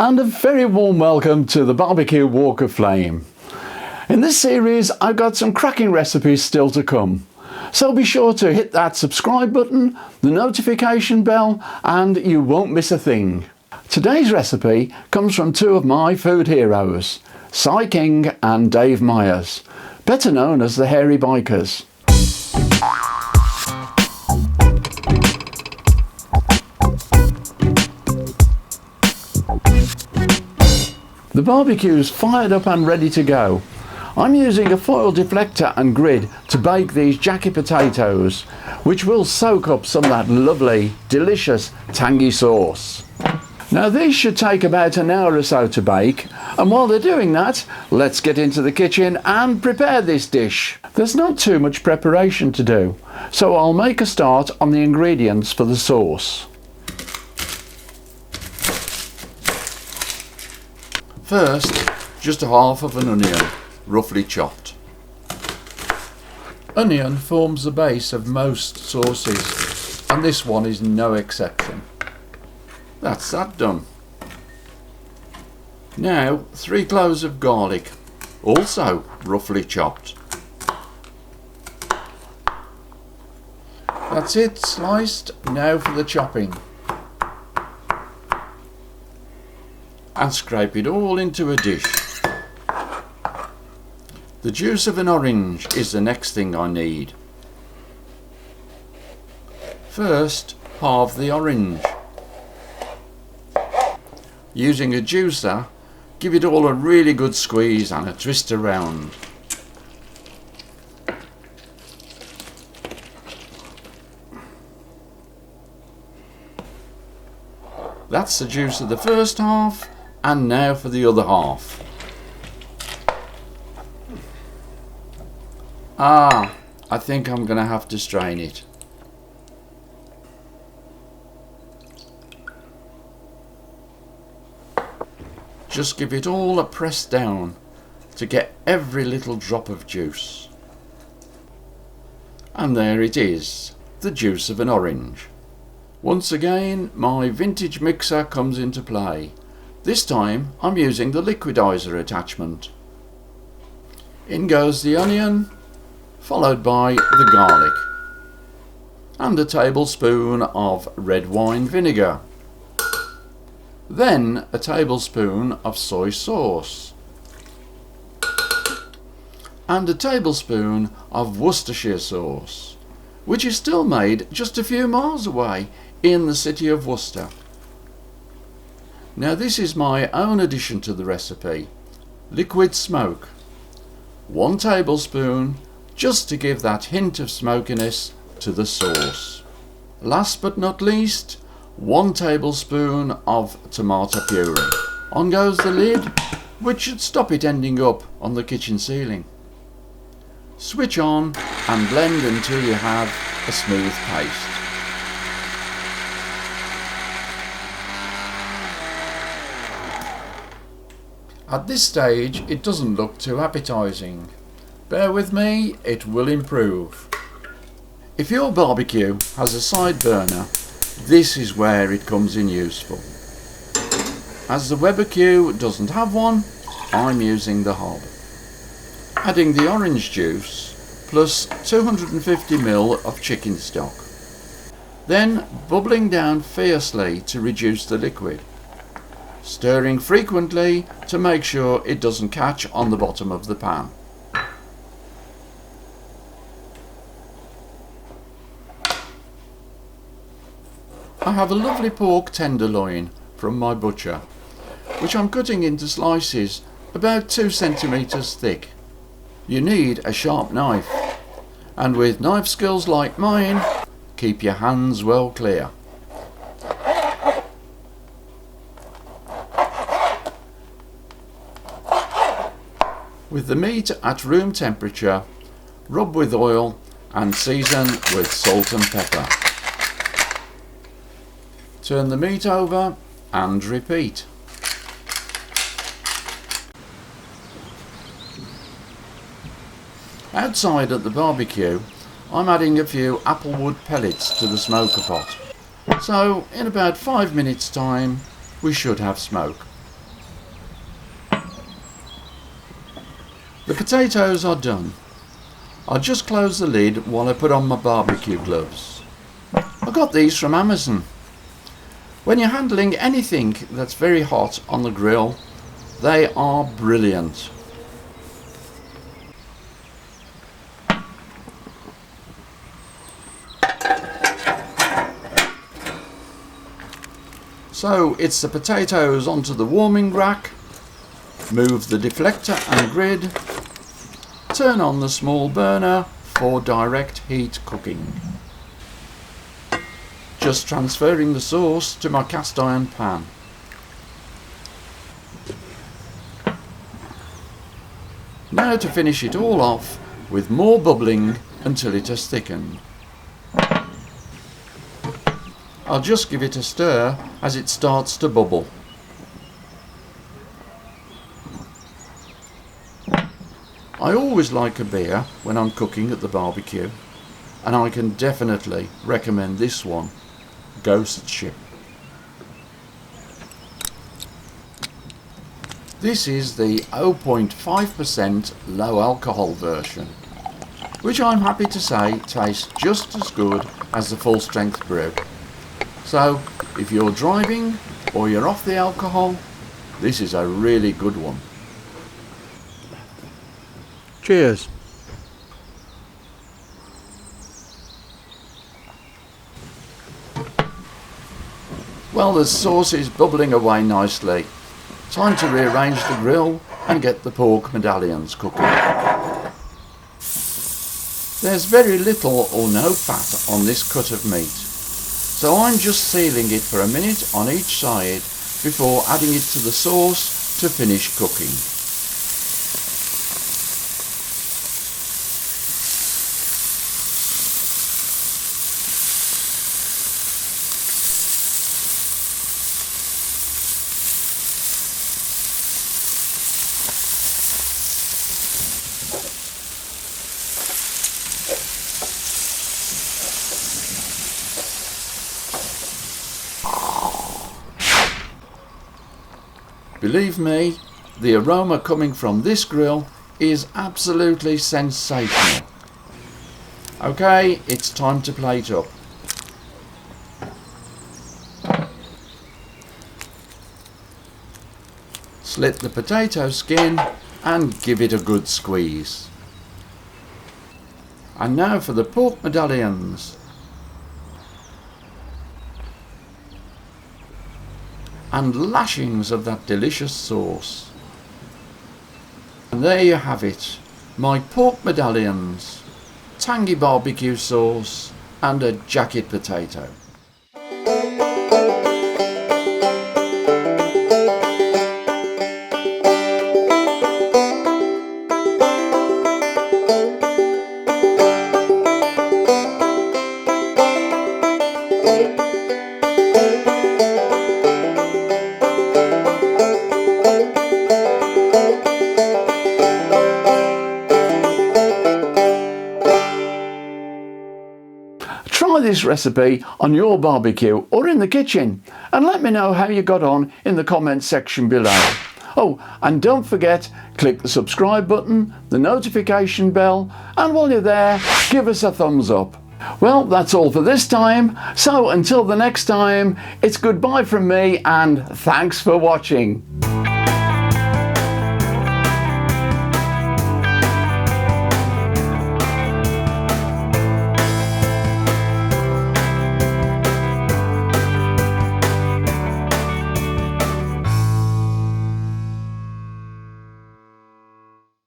And a very warm welcome to the Barbecue Walk of Flame. In this series I've got some cracking recipes still to come, so be sure to hit that subscribe button, the notification bell, and you won't miss a thing. Today's recipe comes from two of my food heroes, Cy King and Dave Myers, better known as the Hairy Bikers. The barbecue's fired up and ready to go. I'm using a foil deflector and grid to bake these jacky potatoes, which will soak up some of that lovely, delicious, tangy sauce. Now these should take about an hour or so to bake, and while they're doing that, let's get into the kitchen and prepare this dish. There's not too much preparation to do, so I'll make a start on the ingredients for the sauce. First, just a half of an onion, roughly chopped. Onion forms the base of most sauces, and this one is no exception. That's that done. Now, 3 cloves of garlic, also roughly chopped. That's it, sliced. Now for the chopping. And scrape it all into a dish. The juice of an orange is the next thing I need. First, halve the orange. Using a juicer, give it all a really good squeeze and a twist around. That's the juice of the first half. And now for the other half. I think I'm going to have to strain it. Just give it all a press down to get every little drop of juice. And there it is, the juice of an orange. Once again, my vintage mixer comes into play. This time I'm using the liquidizer attachment. In goes the onion, followed by the garlic, and a tablespoon of red wine vinegar. Then a tablespoon of soy sauce, and a tablespoon of Worcestershire Sauce, which is still made just a few miles away in the city of Worcester. Now this is my own addition to the recipe, liquid smoke. 1 tablespoon, just to give that hint of smokiness to the sauce. Last but not least, 1 tablespoon of tomato puree. On goes the lid, which should stop it ending up on the kitchen ceiling. Switch on and blend until you have a smooth paste. At this stage it doesn't look too appetizing. Bear with me, it will improve. If your barbecue has a side burner, this is where it comes in useful. As the Weber Q doesn't have one, I'm using the hob. Adding the orange juice plus 250 ml of chicken stock. Then bubbling down fiercely to reduce the liquid. Stirring frequently to make sure it doesn't catch on the bottom of the pan. I have a lovely pork tenderloin from my butcher, which I'm cutting into slices about 2 centimeters thick. You need a sharp knife, and with knife skills like mine, keep your hands well clear. With the meat at room temperature, rub with oil and season with salt and pepper. Turn the meat over and repeat. Outside at the barbecue, I'm adding a few applewood pellets to the smoker pot. So in about 5 minutes time, we should have smoke. The potatoes are done. I'll just close the lid while I put on my barbecue gloves. I got these from Amazon. When you're handling anything that's very hot on the grill, they are brilliant. So it's the potatoes onto the warming rack, move the deflector and grid, turn on the small burner for direct heat cooking. Just transferring the sauce to my cast iron pan. Now to finish it all off with more bubbling until it has thickened. I'll just give it a stir as it starts to bubble. I always like a beer when I'm cooking at the barbecue, and I can definitely recommend this one, Ghost Ship. This is the 0.5% low alcohol version, which I'm happy to say tastes just as good as the full strength brew. So if you're driving or you're off the alcohol, this is a really good one. Cheers. Well, the sauce is bubbling away nicely. Time to rearrange the grill and get the pork medallions cooking. There's very little or no fat on this cut of meat, so I'm just sealing it for a minute on each side before adding it to the sauce to finish cooking. Believe me, the aroma coming from this grill is absolutely sensational. Okay, it's time to plate up. Slit the potato skin and give it a good squeeze. And now for the pork medallions. And lashings of that delicious sauce. And there you have it, my pork medallions, tangy barbecue sauce and a jacket potato. Try this recipe on your barbecue or in the kitchen and let me know how you got on in the comments section below. Oh, and don't forget, click the subscribe button, the notification bell, and while you're there, give us a thumbs up. Well, that's all for this time, so until the next time, it's goodbye from me and thanks for watching.